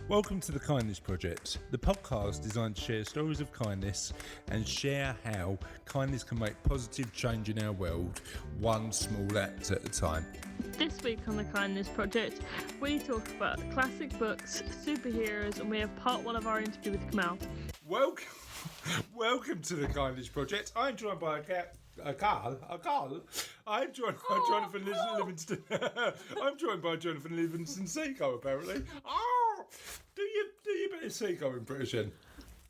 Welcome to the Kindness Project, the podcast designed to share stories of kindness and share how kindness can make positive change in our world, one small act at a time. This week on the Kindness Project, we talk about classic books, superheroes, and we have part one of our interview with Kamal. Welcome to the Kindness Project. I'm joined by Carl. I'm joined by Jonathan Livingston. I'm joined by Jonathan Livingston Seagull, apparently. Oh, do you better Seagull impression?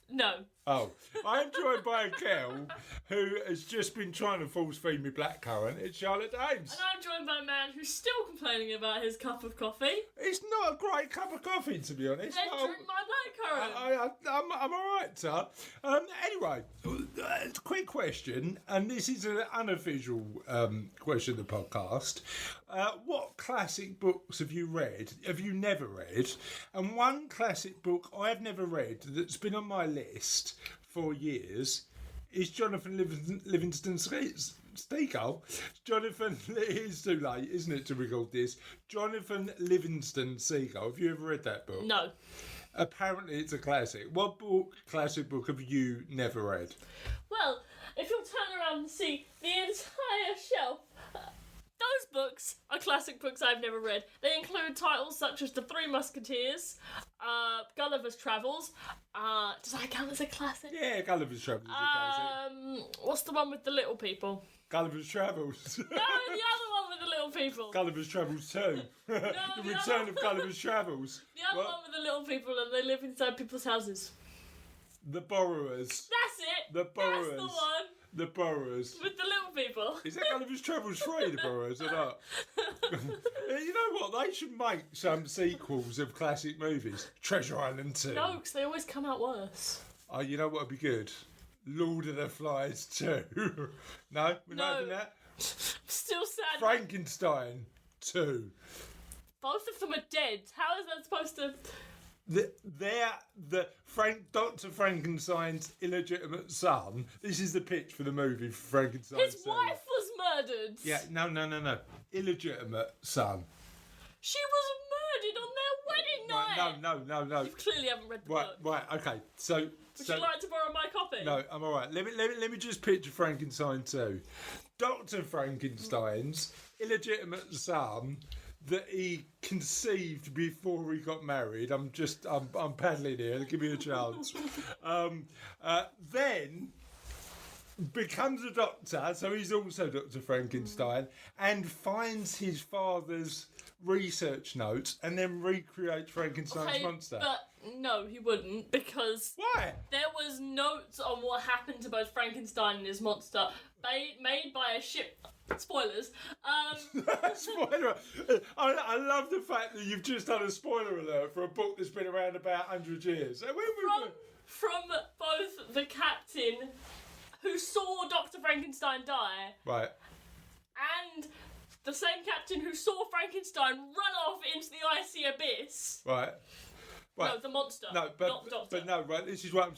No. Oh, I'm joined by a girl who has just been trying to force feed me blackcurrant. It's Charlotte Dames. And I'm joined by a man who's still complaining about his cup of coffee. It's not a great cup of coffee, to be honest. Then drink my blackcurrant. I'm all right, sir. Anyway, quick question, and this is an unofficial question of the podcast. What classic books have you read? Have you never read? And one classic book I've never read that's been on my list for years is Jonathan Livingston Seagull. Jonathan, it is too late, isn't it, to record this? Jonathan Livingston Seagull. Have you ever read that book? No. Apparently it's a classic. What classic book have you never read? Well, if you'll turn around and see the entire shelf, those books are classic books I've never read. They include titles such as The Three Musketeers, Gulliver's Travels. Does that count as a classic? Yeah, Gulliver's Travels is a classic. What's the one with the little people? Gulliver's Travels. No, the other one with the little people. Gulliver's Travels 2. No, The Return of Gulliver's Travels. The other one with the little people and they live inside people's houses. The Borrowers. That's it. The Borrowers. That's the one. The Borrowers. With the little people. Is that Gulliver's Travels 3, The Borrowers, or not? You know what? They should make some sequels of classic movies. Treasure Island 2. No, because they always come out worse. Oh, you know what would be good? Lord of the Flies 2. No? We're not having that? Still sad. Frankenstein 2. Both of them are dead. How is that supposed to... Dr. Frankenstein's illegitimate son. This is the pitch for the movie Frankenstein. His wife was murdered. Yeah, no. Illegitimate son. She was murdered on their wedding night. No. You clearly haven't read the book. Right, okay. So would you like to borrow my copy? No, I'm all right. Let me just picture Frankenstein 2. Dr. Frankenstein's illegitimate son that he conceived before he got married. I'm paddling here. Give me a chance. Then becomes a doctor, so he's also Dr. Frankenstein, and finds his father's research notes and then recreates Frankenstein's monster. But no, he wouldn't, because why? There was notes on what happened to both Frankenstein and his monster made by a ship. Spoilers. Spoiler. I love the fact that you've just done a spoiler alert for a book that's been around about 100 years. From both the captain who saw Dr. Frankenstein die, right, and the same captain who saw Frankenstein run off into the icy abyss. Right. No, the monster. No, not Doctor. But no, right, this is what I'm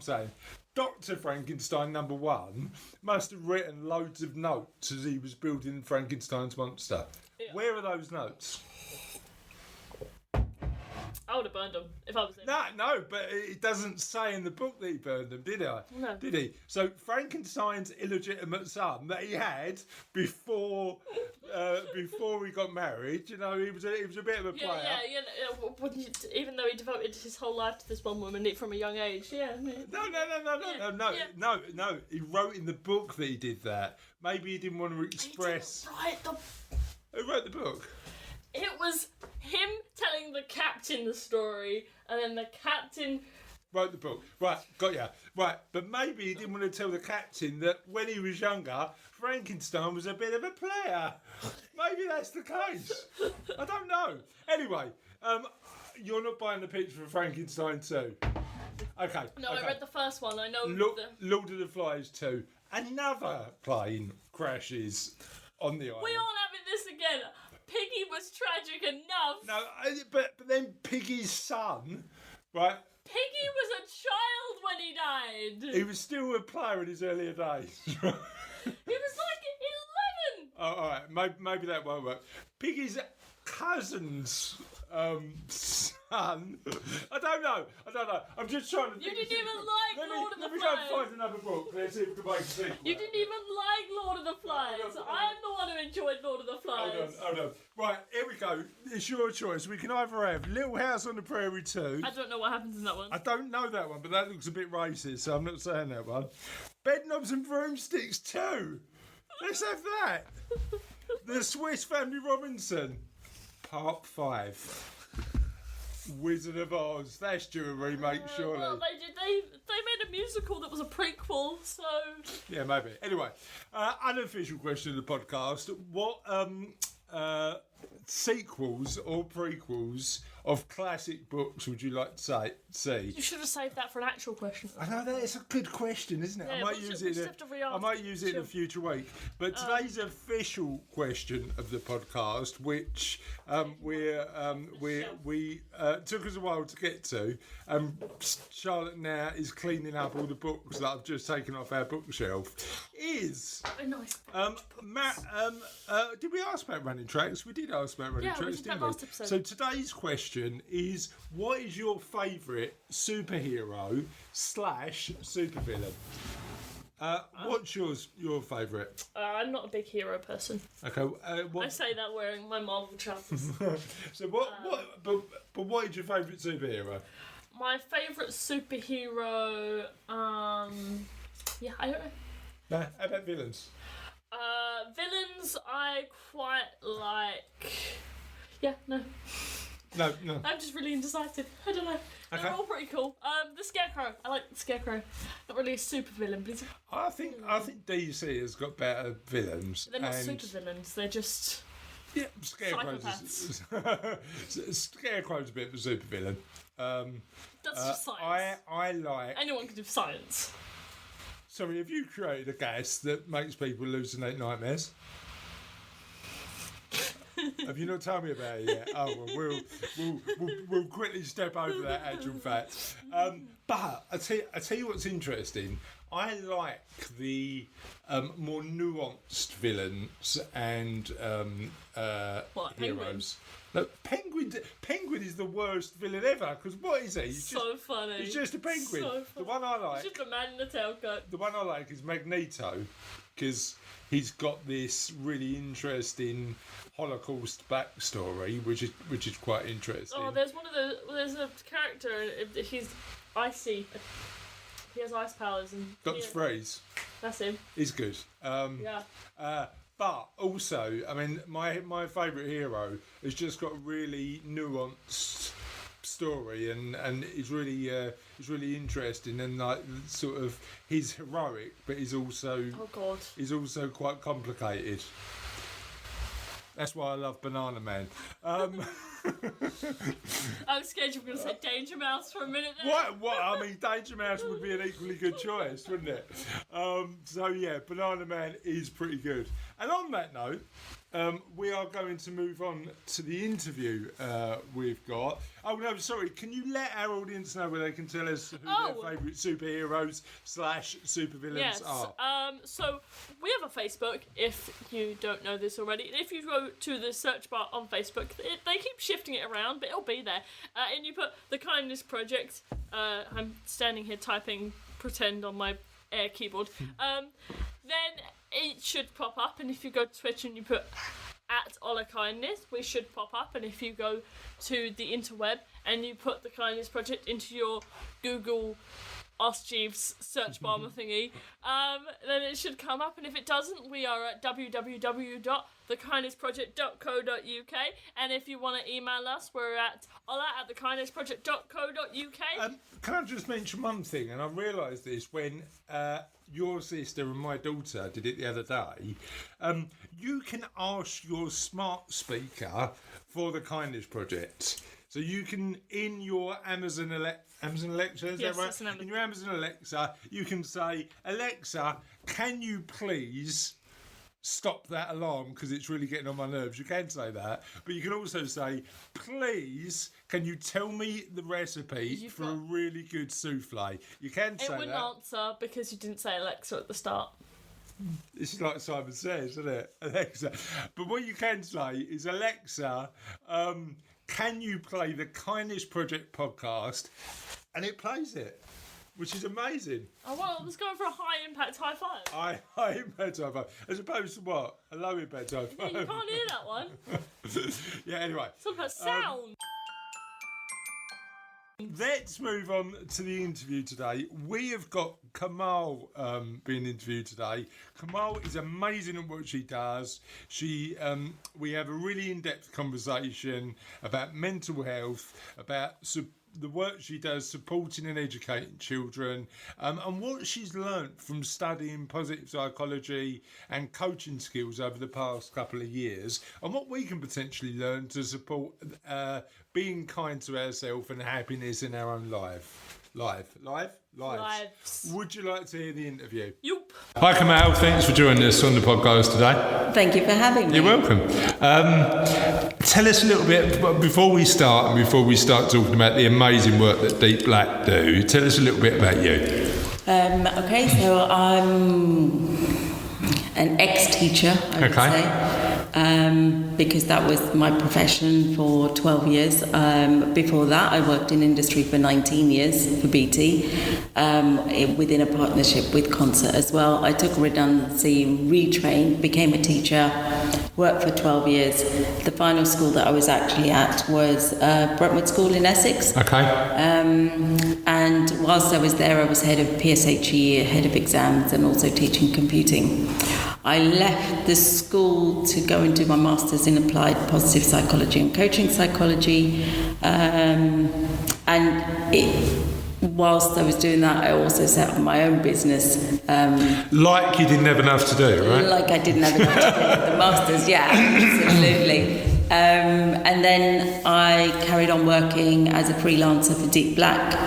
saying. Dr. Frankenstein #1 must have written loads of notes as he was building Frankenstein's monster. Yeah. Where are those notes? I would have burned them if I was him. No, but it doesn't say in the book that he burned them, did I? No. Did he? So Frankenstein's illegitimate son that he had before he got married, you know, he was a bit of a player. Yeah. Even though he devoted his whole life to this one woman from a young age, yeah. No. He wrote in the book that he did that. Maybe he didn't want to express. Who wrote the book? It was him telling the captain the story, and then the captain wrote the book. Right, got ya. Right, but maybe he didn't want to tell the captain that when he was younger, Frankenstein was a bit of a player. Maybe that's the case. I don't know. Anyway, you're not buying the picture for Frankenstein 2. Okay. No, I read the first one. I know. Lord of the Flies 2. Another plane crashes on the island. We aren't having this again. Piggy was tragic enough. No, but then Piggy's son, right? Piggy was a child when he died. He was still a player in his earlier days. He was like 11. Oh, all right, maybe that won't work. Piggy's cousin's one. I don't know. I'm just trying to. You didn't even like Lord of the Let me Flies. go and find another book. Let's see if we can make a sequel. You didn't even like Lord of the Flies. I'm the one who enjoyed Lord of the Flies. Hold on. Right, here we go. It's your choice. We can either have Little House on the Prairie 2. I don't know what happens in that one. I don't know that one, but that looks a bit racist, so I'm not saying that one. Bedknobs and Broomsticks 2. Let's have that. The Swiss Family Robinson, Part 5. Wizard of Oz. That's due a remake, surely. Well, they made a musical that was a prequel, so... Yeah, maybe. Anyway, unofficial question of the podcast. What sequels or prequels of classic books would you like to see? You should have saved that for an actual question. I know that it's a good question, isn't it? Yeah, I might use it. I might use it in a future week. But today's official question of the podcast, which we took us a while to get to. Charlotte now is cleaning up all the books that I've just taken off our bookshelf. Is Nice. did we ask about running tracks? We did ask about running tracks, did didn't that we? last episode. So today's question is: what is your favourite superhero / supervillain? What's your favourite? I'm not a big hero person. Okay, I say that wearing my Marvel trousers. So but what is your favourite superhero? My favourite superhero, I don't know. No, how about villains? Villains I quite like. Yeah, no. No. I'm just really indecisive. I don't know. They're all pretty cool. The Scarecrow. I like the Scarecrow. Not really a super villain, but he's I think DC has got better villains. they're not super villains. They're just Scarecrow's Scarecrow's a bit of a super villain. that's just science. I like. Anyone can do science. Sorry, have you created a gas that makes people hallucinate nightmares? Have you not told me about it yet? Oh, well, we'll quickly step over that actual fact. But I tell you what's interesting. I like the more nuanced villains and heroes. Look, Penguin is the worst villain ever. Because what is he? He's Funny. He's just a penguin. So The one I like. He's just a man in a tailcoat. The one I like is Magneto, because he's got this really interesting Holocaust backstory, which is quite interesting. Oh, there's a character. He's icy. He has ice powers and. Dr. Freeze. That's him. He's good. Yeah. But also, I mean, my favourite hero has just got a really nuanced story, and it's really interesting, and like sort of he's heroic, but he's also quite complicated. That's why I love Banana Man. I was scared you were going to say Danger Mouse for a minute there. What? I mean, Danger Mouse would be an equally good choice, wouldn't it? So yeah, Banana Man is pretty good. And on that note, we are going to move on to the interview we've got. Oh no, sorry. Can you let our audience know where they can tell us who their favourite superheroes / supervillains are? So we have a Facebook. If you don't know this already, if you go to the search bar on Facebook, they keep shifting it around, but it'll be there. And you put the Kindness Project. I'm standing here typing pretend on my Air keyboard. Then it should pop up, and if you go to Twitch and you put @OlaKindness, we should pop up, and if you go to the interweb and you put the Kindness Project into your Google Ask Jeeves search bar thingy, then it should come up, and if it doesn't, we are at www.thekindnessproject.co.uk, and if you want to email us, we're at ola@thekindnessproject.co.uk. Can I just mention one thing, and I realised this when your sister and my daughter did it the other day. You can ask your smart speaker for the Kindness Project. So you can, in your Amazon Alexa, is Yes, that right? that's an Amazon. In your Amazon Alexa, you can say, Alexa, can you please stop that alarm because it's really getting on my nerves. You can say that, but you can also say, please, can you tell me the recipe for a really good souffle? You can say that. It wouldn't answer because you didn't say Alexa at the start. This is like Simon Says, isn't it? Alexa. But what you can say is, Alexa, can you play the Kindness Project podcast? And it plays it, which is amazing. Oh, well, I was going for a high impact high five. High impact high five, as opposed to what? A low impact high Yeah, five. you can't hear that one. Yeah, anyway. It's all about sound. Let's move on to the interview today. We have got Kamal being interviewed today. Kamal is amazing at what she does. We have a really in-depth conversation about mental health, about the work she does supporting and educating children, and what she's learnt from studying positive psychology and coaching skills over the past couple of years, and what we can potentially learn to support being kind to ourselves and happiness in our own lives. Would you like to hear the interview? Yup. Hi Kamal, thanks for joining us on the podcast today. Thank you for having me. You're welcome. Tell us a little bit, before we start talking about the amazing work that Deep Black do, tell us a little bit about you. Okay, so I'm an ex-teacher, I would say, because that was my profession for 12 years. Before that, I worked in industry for 19 years for BT, within a partnership with Concert as well. I took redundancy, retrained, became a teacher, worked for 12 years. The final school that I was actually at was Brentwood School in Essex. Okay. And whilst I was there, I was head of PSHE, head of exams, and also teaching computing. I left the school to go and do my master's in applied positive psychology and coaching psychology. Whilst I was doing that, I also set up my own business. Like you didn't have enough to do, right? Like I didn't have enough to do. The master's, yeah, absolutely. And then I carried on working as a freelancer for Deep Black,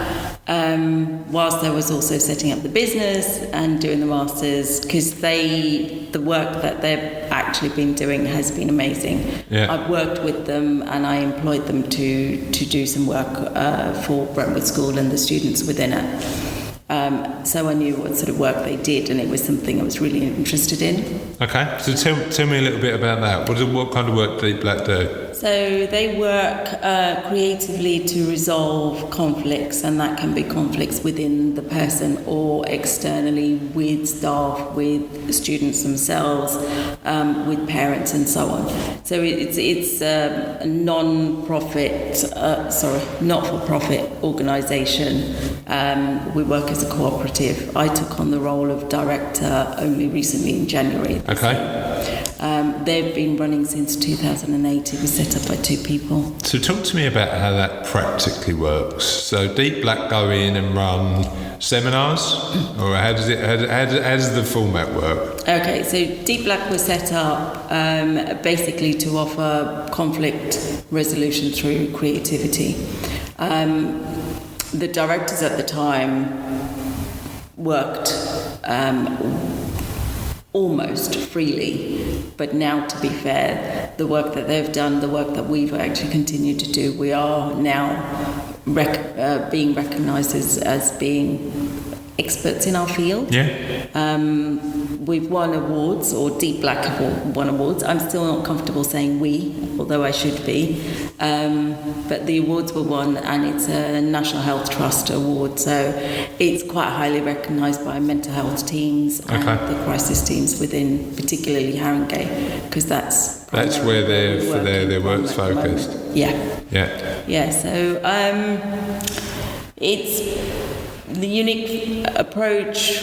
whilst I was also setting up the business and doing the masters, because the work that they've actually been doing has been amazing. Yeah. I've worked with them and I employed them to do some work for Brentwood School and the students within it. So I knew what sort of work they did, and it was something I was really interested in. Okay, so tell me a little bit about that. What kind of work do Deep Black do? So they work creatively to resolve conflicts, and that can be conflicts within the person or externally with staff, with students themselves, with parents and so on. So it's a not-for-profit organisation. We work as a cooperative. I took on the role of director only recently in January. Okay. They've been running since 2008. It was set up by two people. So talk to me about how that practically works. So Deep Black go in and run seminars, or how does the format work? Okay, so Deep Black was set up basically to offer conflict resolution through creativity. The directors at the time worked almost freely, but now, to be fair, the work that they've done, the work that we've actually continued to do, we are now being recognised as being experts in our field. Yeah. We've won awards, or Deep Black have won awards. I'm still not comfortable saying we, although I should be. But the awards were won, and it's a National Health Trust award, so it's quite highly recognised by mental health teams and the crisis teams within, particularly Haringey, because that's where their work's focused. Yeah. So it's the unique approach,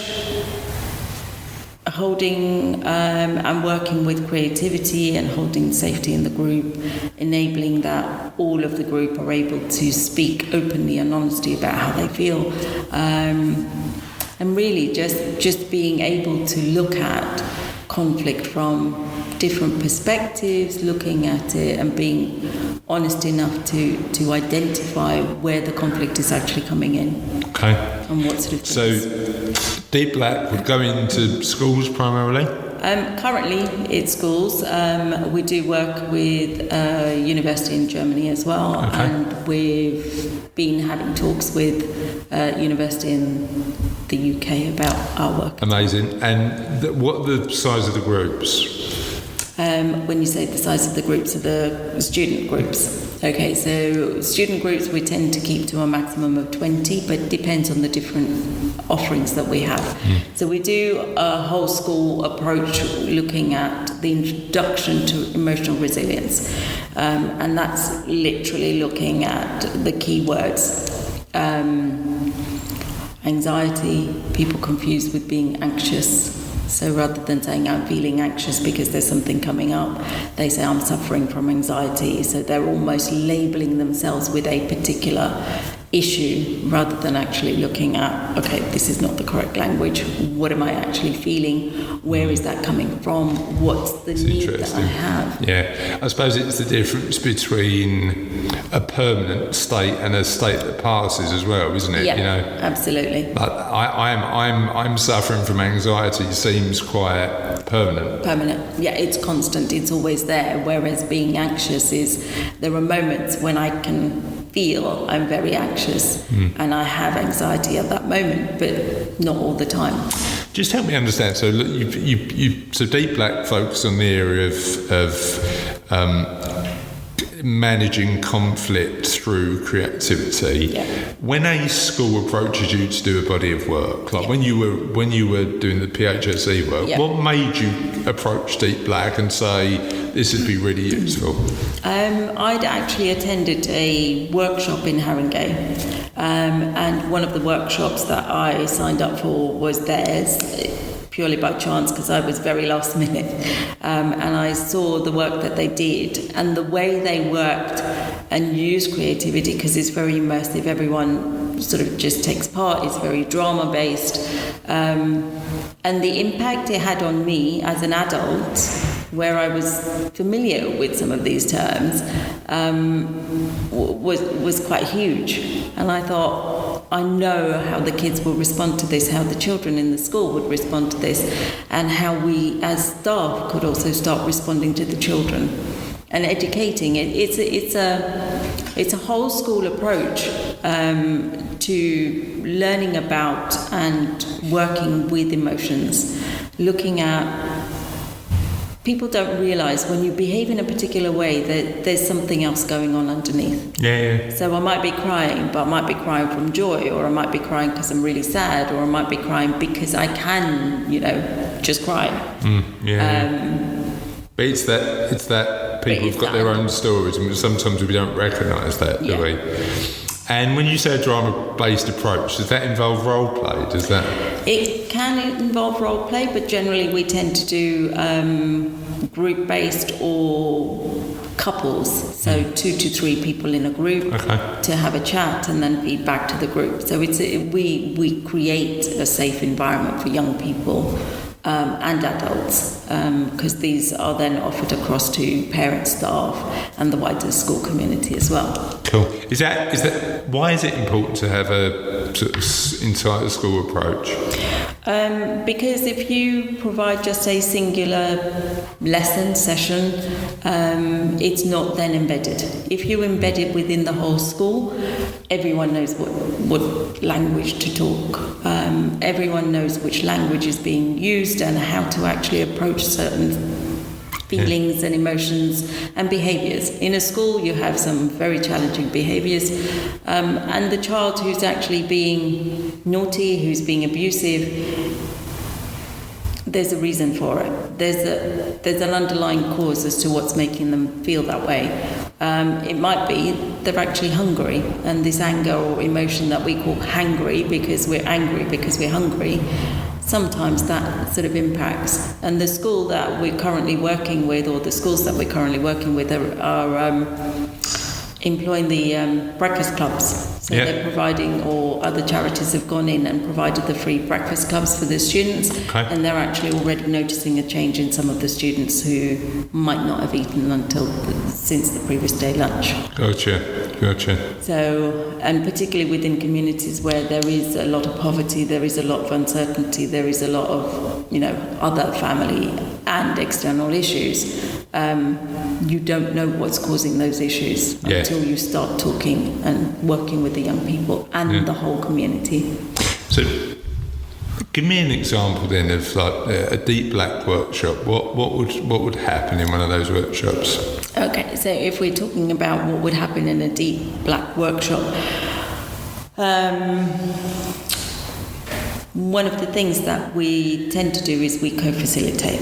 holding and working with creativity and holding safety in the group, enabling that all of the group are able to speak openly and honestly about how they feel, and really just being able to look at conflict from different perspectives, looking at it and being honest enough to identify where the conflict is actually coming in. Okay. And what sort of things. So Deep Black would go into schools primarily? Currently it's schools. We do work with university in Germany as well, and we've been having talks with university in the UK about our work. Amazing. And what are the size of the groups? When you say the size of the groups, of the student groups, Okay, so student groups we tend to keep to a maximum of 20, but it depends on the different offerings that we have. So we do a whole school approach looking at the introduction to emotional resilience, and that's literally looking at the key words. Anxiety, people confused with being anxious. So rather than saying I'm feeling anxious because there's something coming up, they say I'm suffering from anxiety. So they're almost labeling themselves with a particular issue rather than actually looking at, okay, this is not the correct language. What am I actually feeling? Where is that coming from? What's the need that I have? Yeah, I suppose it's the difference between a permanent state and a state that passes as well, isn't it? Yeah, you know, absolutely. But I'm suffering from anxiety seems quite permanent. Permanent, yeah, it's constant. It's always there. Whereas being anxious is there are moments when I can feel I'm very anxious and I have anxiety at that moment, but not all the time. Just help me understand. So so Deep Black focus on the area of managing conflict through creativity. Yeah. When a school approaches you to do a body of work, like when you were doing the PHSE work, what made you approach Deep Black and say this would be really useful? I'd actually attended a workshop in Haringey, and one of the workshops that I signed up for was theirs, purely by chance because I was very last minute, and I saw the work that they did and the way they worked and used creativity, because it's very immersive, everyone sort of just takes part, it's very drama based, and the impact it had on me as an adult, where I was familiar with some of these terms, was quite huge. And I thought, I know how the kids will respond to this, how the children in the school would respond to this, and how we as staff could also start responding to the children and educating. It's a whole school approach to learning about and working with emotions, looking at. People don't realise when you behave in a particular way that there's something else going on underneath. Yeah. So I might be crying, but I might be crying from joy, or I might be crying because I'm really sad, or I might be crying because I can, just cry. But it's that people have got their own stories, and sometimes we don't recognise that, do we? And when you say a drama-based approach, does that involve role play? Does that? It can involve role play, but generally we tend to do group-based or couples, so 2 to 3 people in a group to have a chat and then feed back to the group. So we create a safe environment for young people and adults, because these are then offered across to parents, staff, and the wider school community as well. Cool. Is that why is it important to have a sort of entire school approach? Because if you provide just a singular lesson session, it's not then embedded. If you embed it within the whole school, everyone knows what language to talk. Everyone knows which language is being used and how to actually approach certain feelings and emotions and behaviours. In a school you have some very challenging behaviours, and the child who's actually being naughty, who's being abusive, there's a reason for it. There's an underlying cause as to what's making them feel that way. It might be they're actually hungry, and this anger or emotion that we call hangry because we're angry because we're hungry, sometimes that sort of impacts. And the school that we're currently working with, or the schools that we're currently working with, are employing the breakfast clubs. So they're providing, or other charities have gone in and provided the free breakfast clubs for the students, and they're actually already noticing a change in some of the students who might not have eaten since the previous day lunch. Gotcha. So, and particularly within communities where there is a lot of poverty, there is a lot of uncertainty, there is a lot of, other family and external issues, you don't know what's causing those issues until you start talking and working with the young people and the whole community. So, give me an example then of like a Deep Black workshop. What would happen in one of those workshops? Okay, so if we're talking about what would happen in a deep black workshop, one of the things that we tend to do is we co-facilitate.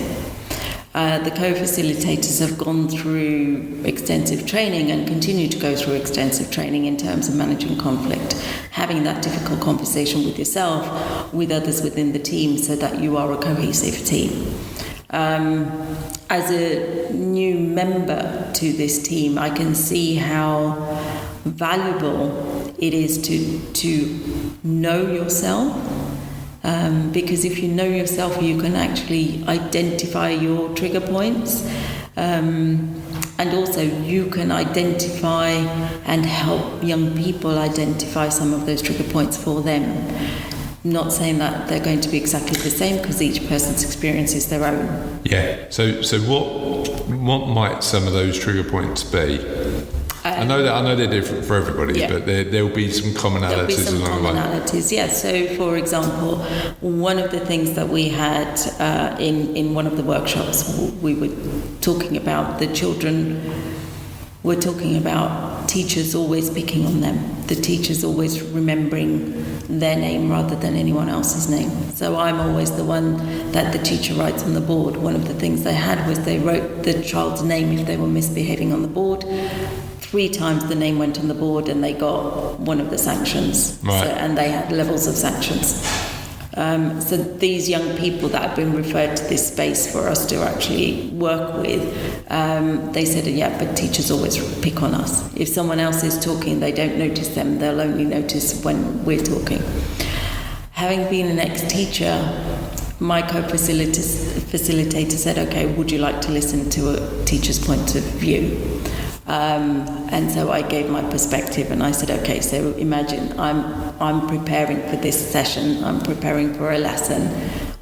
The co-facilitators have gone through extensive training and continue to go through extensive training in terms of managing conflict, having that difficult conversation with yourself, with others within the team, so that you are a cohesive team. As a new member to this team, I can see how valuable it is to know yourself. Because if you know yourself, you can actually identify your trigger points, and also you can identify and help young people identify some of those trigger points for them. Not saying that they're going to be exactly the same, because each person's experience is their own. Yeah. So what might some of those trigger points be? I know they're different for everybody, but there'll be some commonalities along the way. Yeah. So, for example, one of the things that we had in one of the workshops, we were talking about the children. We're talking about teachers always picking on them. The teachers always remembering their name rather than anyone else's name. So I'm always the one that the teacher writes on the board. One of the things they had was they wrote the child's name if they were misbehaving on the board. 3 times the name went on the board and they got one of the sanctions. Right. And they had levels of sanctions. So these young people that have been referred to this space for us to actually work with, they said, yeah, but teachers always pick on us. If someone else is talking, they don't notice them, they'll only notice when we're talking. Having been an ex-teacher, my co-facilitator said, okay, would you like to listen to a teacher's point of view? And so I gave my perspective and I said, okay, so imagine I'm preparing for this session, I'm preparing for a lesson.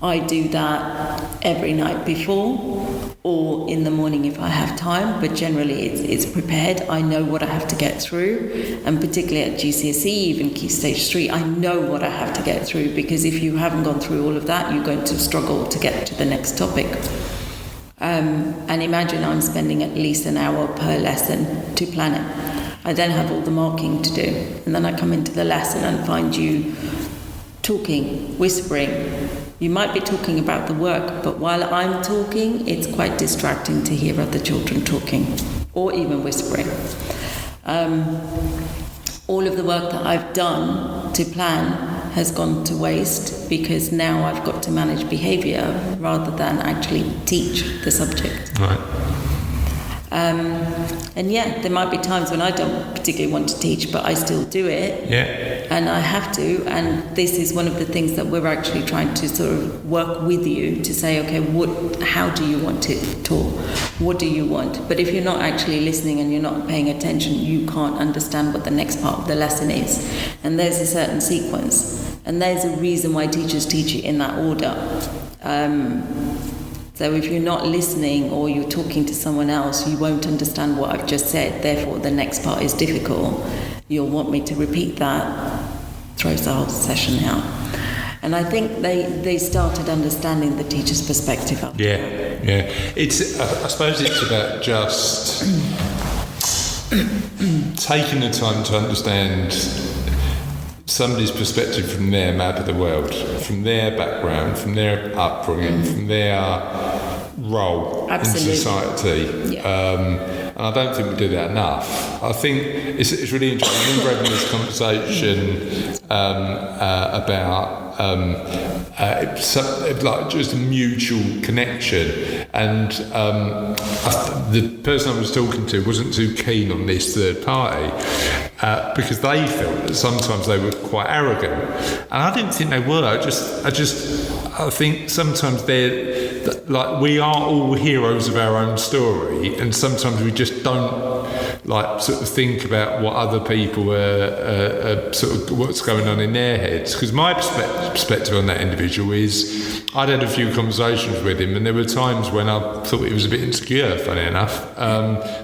I do that every night before or in the morning if I have time, but generally it's prepared. I know what I have to get through, and particularly at GCSE, even Key Stage 3, I know what I have to get through, because if you haven't gone through all of that, you're going to struggle to get to the next topic. And imagine I'm spending at least an hour per lesson to plan it. I then have all the marking to do, and then I come into the lesson and find you talking, whispering. You might be talking about the work, but while I'm talking, it's quite distracting to hear other children talking, or even whispering. All of the work that I've done to plan has gone to waste, because now I've got to manage behaviour rather than actually teach the subject. Right. And yeah, there might be times when I don't particularly want to teach, but I still do it. Yeah. And I have to, and this is one of the things that we're actually trying to sort of work with you to say, okay, how do you want it taught? What do you want? But if you're not actually listening and you're not paying attention, you can't understand what the next part of the lesson is. And there's a certain sequence. And there's a reason why teachers teach it in that order. So if you're not listening or you're talking to someone else, you won't understand what I've just said. Therefore, the next part is difficult. You'll want me to repeat that, throws the whole session out. And I think they started understanding the teacher's perspective after that. Yeah. It's I suppose it's about just taking the time to understand somebody's perspective from their map of the world, from their background, from their upbringing, from their role in society. Yeah. And I don't think we do that enough. I think it's really interesting. I remember having this conversation about like just a mutual connection, and the person I was talking to wasn't too keen on this third party because they felt that sometimes they were quite arrogant, and I didn't think they were. I think sometimes they're like, we are all heroes of our own story, and sometimes we just don't like sort of think about what other people are sort of what's going on in their heads. Because my perspective on that individual is, I'd had a few conversations with him, and there were times when I thought he was a bit insecure, funny enough.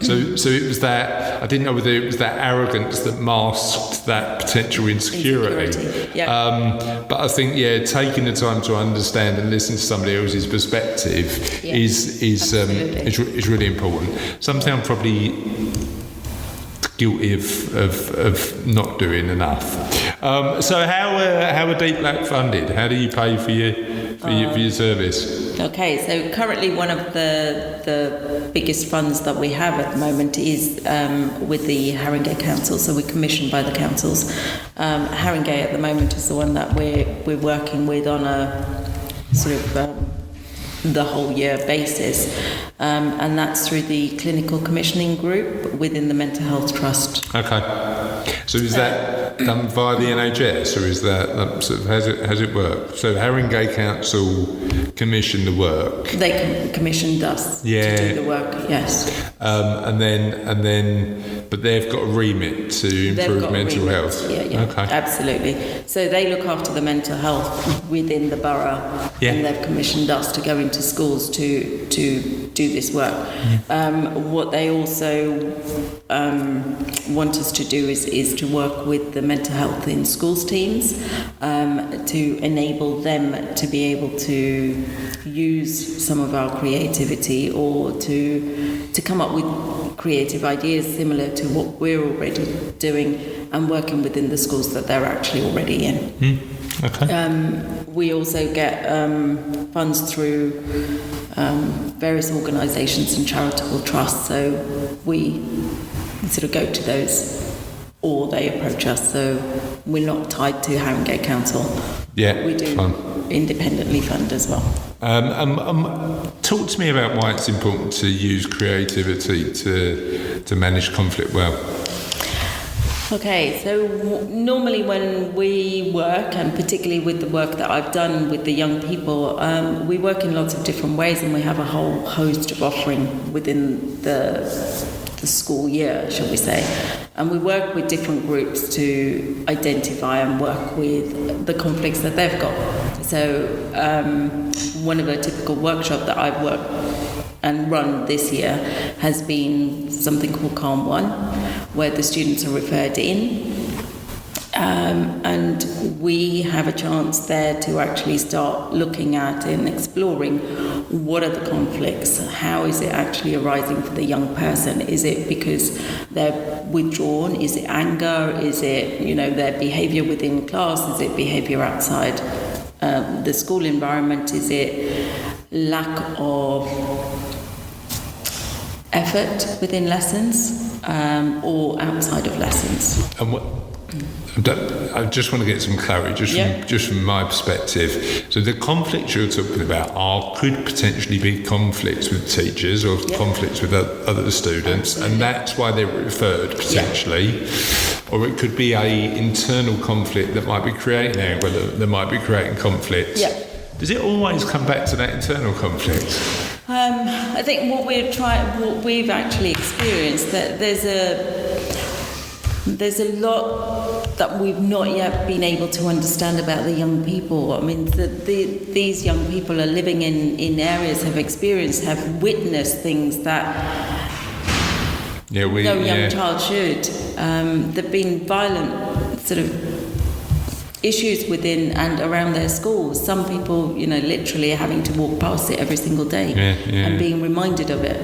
So it was that, I didn't know whether it was that arrogance that masked that potential insecurity. Yeah. But I think, taking the time to understand and listen to somebody else's perspective is really important. Something I'm probably guilty of not doing enough. So how are Deep Black funded? How do you pay for your service? Okay, so currently one of the biggest funds that we have at the moment is with the Haringey Council. So we're commissioned by the councils. Haringey at the moment is the one that we're working with on a sort of the whole year basis, and that's through the clinical commissioning group within the Mental Health Trust. Okay, so is that done via the NHS, or is that sort of has it worked? So Haringey Council commissioned the work. They commissioned us to do the work. Yes. And then, but they've got a remit to improve mental health. Yeah. Okay. Absolutely. So they look after the mental health within the borough, and they've commissioned us to go into schools to do this work. What they also want us to do is to work with the mental health in schools teams to enable them to be able to use some of our creativity, or to come up with creative ideas similar to what we're already doing and working within the schools that they're actually already in. Okay. We also get funds through various organisations and charitable trusts, so we sort of go to those, or they approach us, so we're not tied to Haringey Council. Yeah, we do independently fund as well. Talk to me about why it's important to use creativity to manage conflict well. Okay, so normally when we work, and particularly with the work that I've done with the young people, we work in lots of different ways, and we have a whole host of offering within the school year, shall we say. And we work with different groups to identify and work with the conflicts that they've got. So one of a typical workshop that I've worked and run this year has been something called Calm One, where the students are referred in, and we have a chance there to actually start looking at and exploring what are the conflicts, how is it actually arising for the young person. Is it because they're withdrawn? Is it anger? Is it their behaviour within class? Is it behaviour outside the school environment? Is it lack of effort within lessons, or outside of lessons? And I just want to get some clarity, just from my perspective. So the conflicts you're talking about could potentially be conflicts with teachers or conflicts with other students, and that's why they're referred potentially. Or it could be a internal conflict that might be creating anger, that might be creating conflicts. Does it always come back to that internal conflict? I think what we've actually experienced, that there's a lot that we've not yet been able to understand about the young people. I mean, these young people are living in areas, have witnessed things that no young child should. There've been violent sort of issues within and around their schools. Some people, literally are having to walk past it every single day and being reminded of it.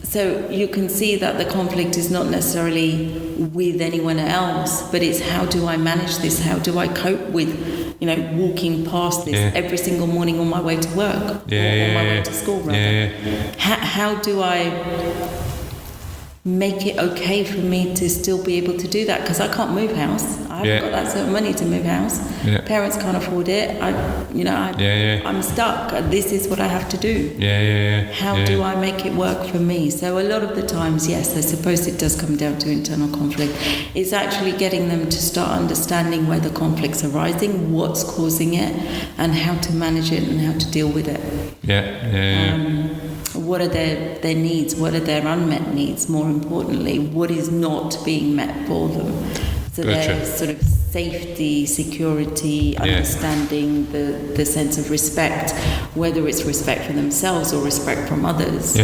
So you can see that the conflict is not necessarily with anyone else, but it's how do I manage this? How do I cope with, walking past this every single morning on my way to work or on my way to school, rather. How do I make it okay for me to still be able to do that? Because I can't move house. I haven't got that sort of money to move house. Parents can't afford it. I'm stuck. This is what I have to do. How do I make it work for me? So a lot of the times, yes, I suppose it does come down to internal conflict. It's actually getting them to start understanding where the conflict's arising, what's causing it, and how to manage it and how to deal with it. what are their needs, what are their unmet needs, more importantly, what is not being met for them. So their sort of safety, security, understanding, the sense of respect, whether it's respect for themselves or respect from others.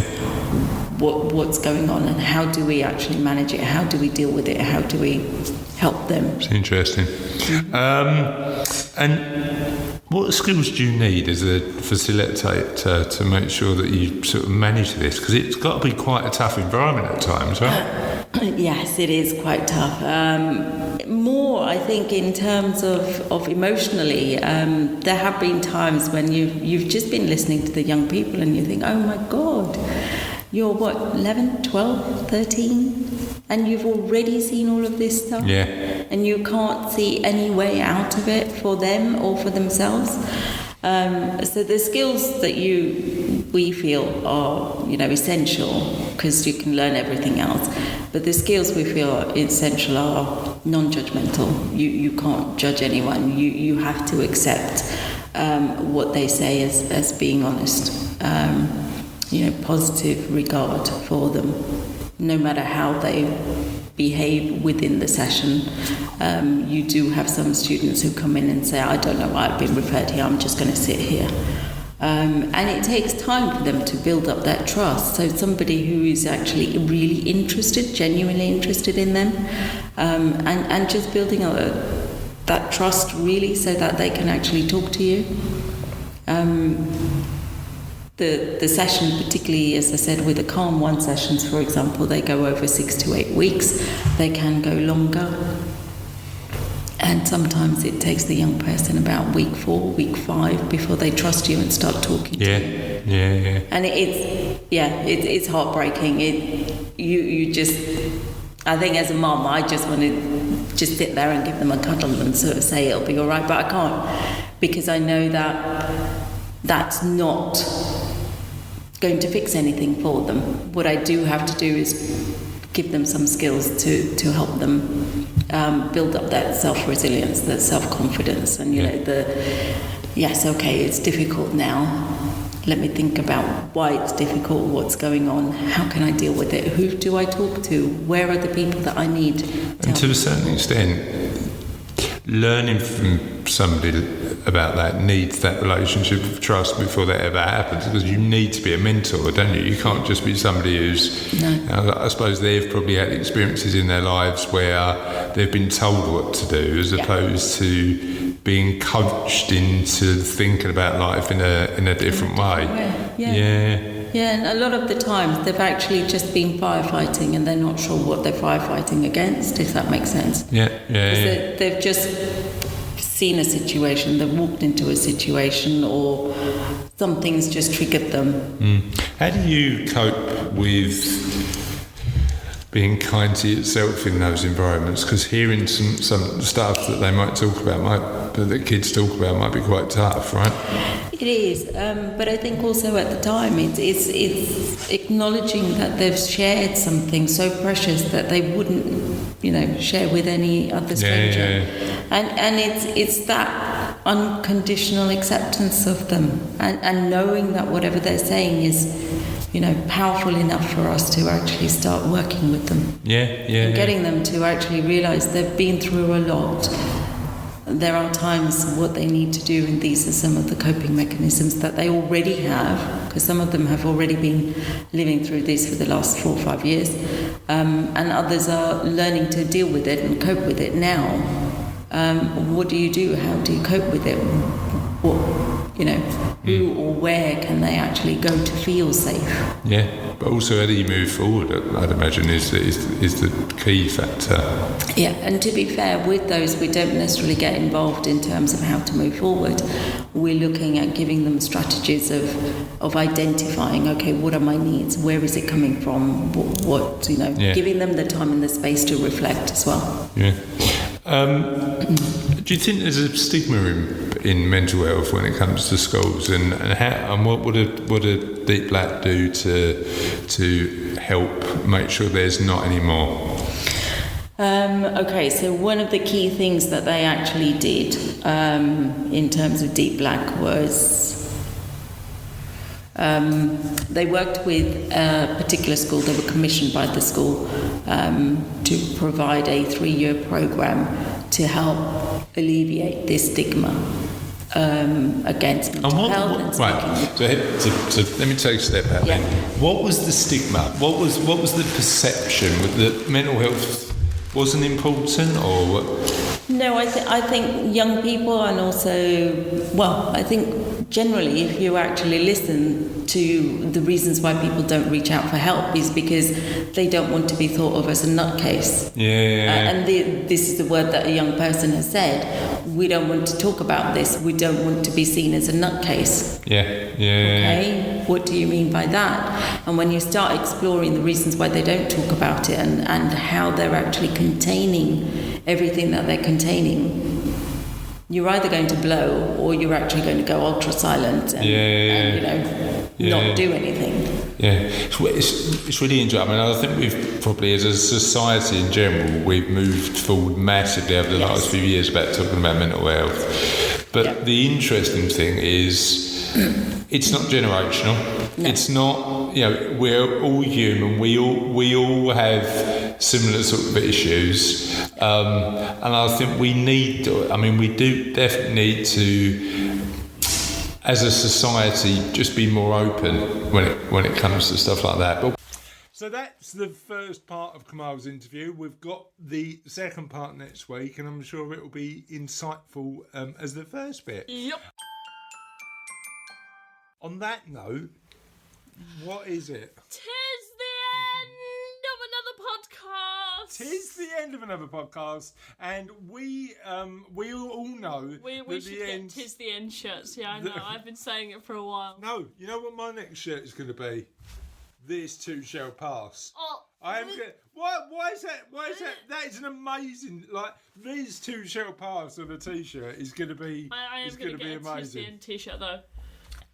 What's going on, and how do we actually manage it? How do we deal with it? How do we help them? It's interesting. And what skills do you need as a facilitator to make sure that you sort of manage this? Because it's got to be quite a tough environment at times, right? Yes, it is quite tough. More, I think, in terms of emotionally, there have been times when you've just been listening to the young people and you think, oh my God, you're what, 11, 12, 13? And you've already seen all of this stuff? Yeah. And you can't see any way out of it for them or for themselves. So the skills that we feel are, essential, because you can learn everything else. But the skills we feel are essential are non-judgmental. You can't judge anyone. You have to accept what they say as being honest. Positive regard for them, no matter how they behave within the session. You do have some students who come in and say, I don't know why I've been referred here, I'm just going to sit here. And it takes time for them to build up that trust. So somebody who is actually really interested, genuinely interested in them, and just building that trust really so that they can actually talk to you. The session, particularly, as I said, with the Calm 1 sessions, for example, they go over 6 to 8 weeks. They can go longer. And sometimes it takes the young person about week 4, week 5 before they trust you and start talking to you. Yeah. And it's heartbreaking. You just, I think as a mum, I just want to just sit there and give them a cuddle and sort of say it'll be all right, but I can't, because I know that that's not going to fix anything for them. What I do have to do is give them some skills to help them build up that self-resilience, that self-confidence, and yes, okay, it's difficult now. Let me think about why it's difficult, what's going on, how can I deal with it, who do I talk to, where are the people that I need. And to a certain extent, learning from somebody about that needs that relationship of trust before that ever happens, because you need to be a mentor, don't you? You can't just be somebody who's... No. I suppose they've probably had experiences in their lives where they've been told what to do, as opposed to being coached into thinking about life in a different way. Yeah, and a lot of the times they've actually just been firefighting and they're not sure what they're firefighting against, if that makes sense. Yeah. They've just seen a situation, they've walked into a situation, or something's just triggered them. How do you cope with being kind to yourself in those environments? Because hearing some stuff that they might talk about, that the kids talk about, might be quite tough, right? It is, but I think also at the time it's acknowledging that they've shared something so precious that they wouldn't, share with any other stranger. And it's that unconditional acceptance of them, and knowing that whatever they're saying is, powerful enough for us to actually start working with them. And getting them to actually realise they've been through a lot. There are times what they need to do, and these are some of the coping mechanisms that they already have, because some of them have already been living through this for the last 4 or 5 years, and others are learning to deal with it and cope with it now. What do you do? How do you cope with it? What, who or where can they actually go to feel safe? Yeah, but also how do you move forward, I'd imagine, is the key factor. Yeah, and to be fair, with those, we don't necessarily get involved in terms of how to move forward. We're looking at giving them strategies of identifying, okay, what are my needs? Where is it coming from? What giving them the time and the space to reflect as well. Yeah. Do you think there's a stigma in mental health when it comes to schools, and what would a Deep Black do to help make sure there's not any more? Okay, so one of the key things that they actually did in terms of Deep Black was They worked with a particular school. They were commissioned by the school to provide a 3-year program to help alleviate this stigma against mental health. So let me take a step back. Yeah. What was the stigma? What was the perception? That mental health wasn't important, or what? No, I think young people, and also, I think generally, if you actually listen to the reasons why people don't reach out for help, is because they don't want to be thought of as a nutcase. And this is the word that a young person has said. We don't want to talk about this. We don't want to be seen as a nutcase. Okay, what do you mean by that? And when you start exploring the reasons why they don't talk about it, and how they're actually containing everything that they're containing, you're either going to blow or you're actually going to go ultra silent and not do anything. It's really interesting. I mean, I think we've probably, as a society in general, we've moved forward massively over the last few years about talking about mental health. But the interesting thing is, it's not generational. No. It's not, we're all human. We all have similar sort of issues. And I think we do definitely need to, as a society, just be more open when it comes to stuff like that. So that's the first part of Kamal's interview. We've got the second part next week, and I'm sure it will be insightful as the first bit. Yep. On that note, what is it? Tis the end of another podcast. Tis the end of another podcast, and we all know we should get Tis the End shirts. Yeah, I know. I've been saying it for a while. No, you know what my next shirt is going to be? This too shall pass. Oh, I am good. Why is that? Why is that? That is an amazing. This too shall pass on a t-shirt is going to be. I am going to get a Tis the End t-shirt though.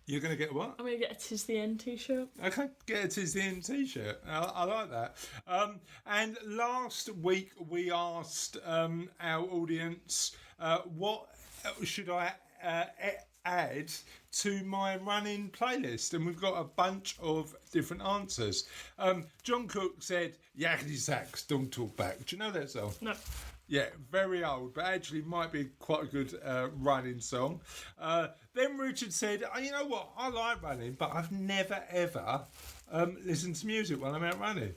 You're going to get what? I'm going to get a Tis the End t-shirt. Okay, get a Tis the End t-shirt. I like that. And last week we asked our audience, what should I add to my running playlist? And we've got a bunch of different answers. John Cook said, Yakety Sax, Don't Talk Back. Do you know that song? No. Yeah, very old, but actually might be quite a good running song. Then Richard said, you know what, I like running, but I've never ever listened to music while I'm out running.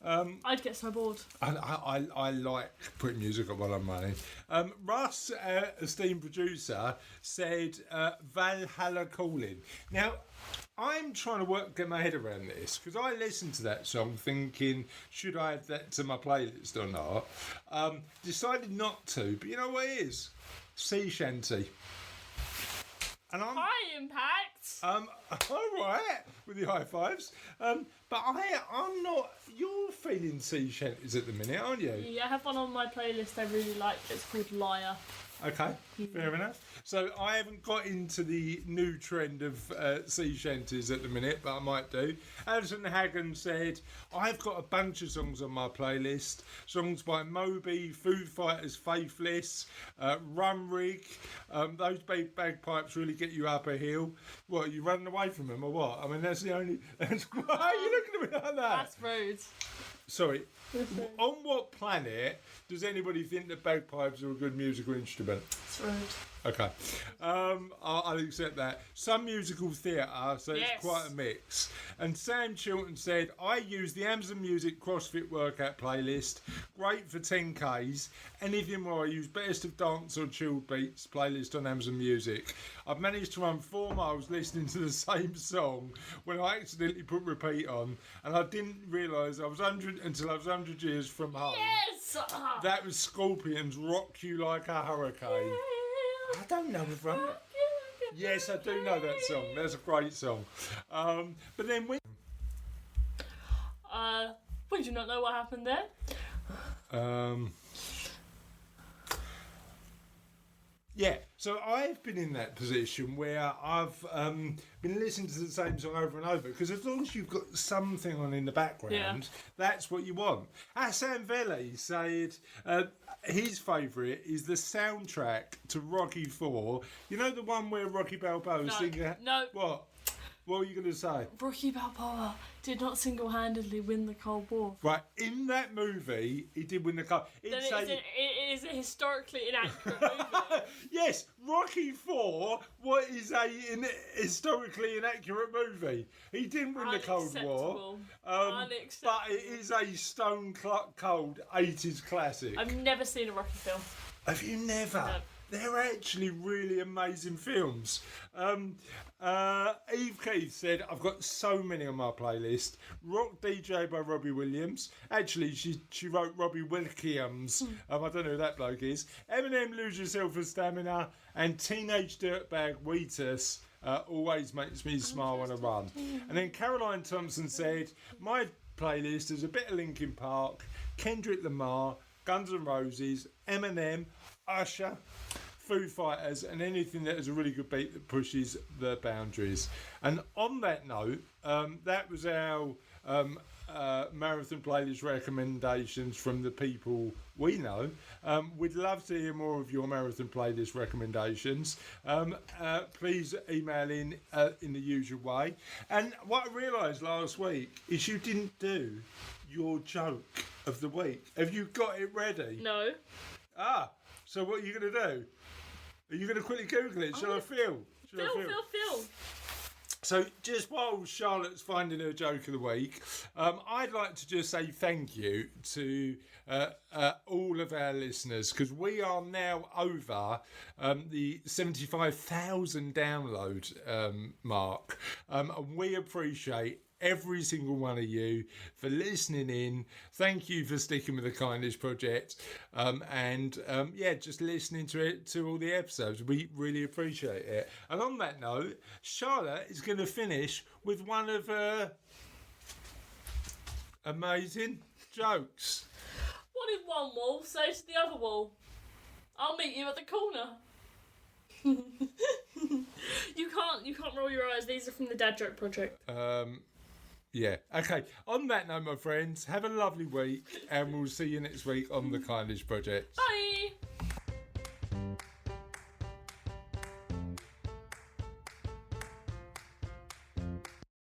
I'd get so bored. I like putting music on while I'm running. Russ, esteemed producer, said Valhalla Calling. Now, I'm trying to get my head around this, because I listened to that song thinking, should I add that to my playlist or not? Decided not to, but you know what it is? Sea shanty. And High impact. All right, with the high fives. But I'm not. You're feeling sea shanties at the minute, aren't you? Yeah, I have one on my playlist I really like. It's called Liar. Okay, fair enough. So I haven't got into the new trend of sea shanties at the minute, but I might do. Alison Hagen said, I've got a bunch of songs on my playlist. Songs by Moby, Foo Fighters, Faithless, Rumrig. Those bagpipes really get you up a hill. What, are you running away from them or what? I mean, that's the only... Why are you looking at me like that? That's rude. Sorry. On what planet does anybody think that bagpipes are a good musical instrument? It's rude. Okay. I'll accept that. Some musical theatre, so Yes. it's quite a mix. And Sam Chilton said, I use the Amazon Music CrossFit workout playlist. Great for 10Ks. Anything more, I use Best of Dance or Chilled Beats playlist on Amazon Music. I've managed to run 4 miles listening to the same song when I accidentally put repeat on, and I didn't realise I was 100 until I was 100 years from home. Yes! That was Scorpions' Rock You Like a Hurricane. I don't know if I'm... Yes, I do know that song. That's a great song. But then when... Would you not know what happened there? Yeah, so I've been in that position where I've been listening to the same song over and over, because as long as you've got something on in the background, that's what you want. Hassan Veli said his favourite is the soundtrack to Rocky IV. You know the one where Rocky Balboa is singing... No. What? What were you going to say? Rocky Balboa did not single-handedly win the Cold War. Right, in that movie, he did win the Cold. Then it is a historically inaccurate movie. Yes, Rocky IV. What is a historically inaccurate movie? He didn't win the Cold War. Unacceptable. But it is a stone cold 80s classic. I've never seen a Rocky film. Have you never? No. They're actually really amazing films. Eve Keith said, I've got so many on my playlist. Rock DJ by Robbie Williams. Actually, she wrote Robbie Williams. I don't know who that bloke is. Eminem, Lose Yourself for Stamina. And Teenage Dirtbag Wheatus always makes me smile when I run. And then Caroline Thompson said, my playlist is a bit of Linkin Park, Kendrick Lamar, Guns N' Roses, Eminem, Usher, Foo Fighters, and anything that has a really good beat that pushes the boundaries. And on that note, that was our marathon playlist recommendations from the people we know. We'd love to hear more of your marathon playlist recommendations. Please email in the usual way. And what I realised last week is you didn't do your joke of the week. Have you got it ready? No. So what are you going to do? Are you going to quickly Google it? Shall I feel? Phil. So just while Charlotte's finding her joke of the week, I'd like to just say thank you to all of our listeners, because we are now over the 75,000 download mark. And we appreciate every single one of you for listening in. Thank you for sticking with the Kindness Project, and just listening to all the episodes. We really appreciate it. And on that note, Charlotte is going to finish with one of her amazing jokes. What did one wall say to the other wall? I'll meet you at the corner. You can't roll your eyes. These are from the Dad Joke Project. Yeah. Okay. On that note, my friends, have a lovely week, and we'll see you next week on the Kindness Project. Bye.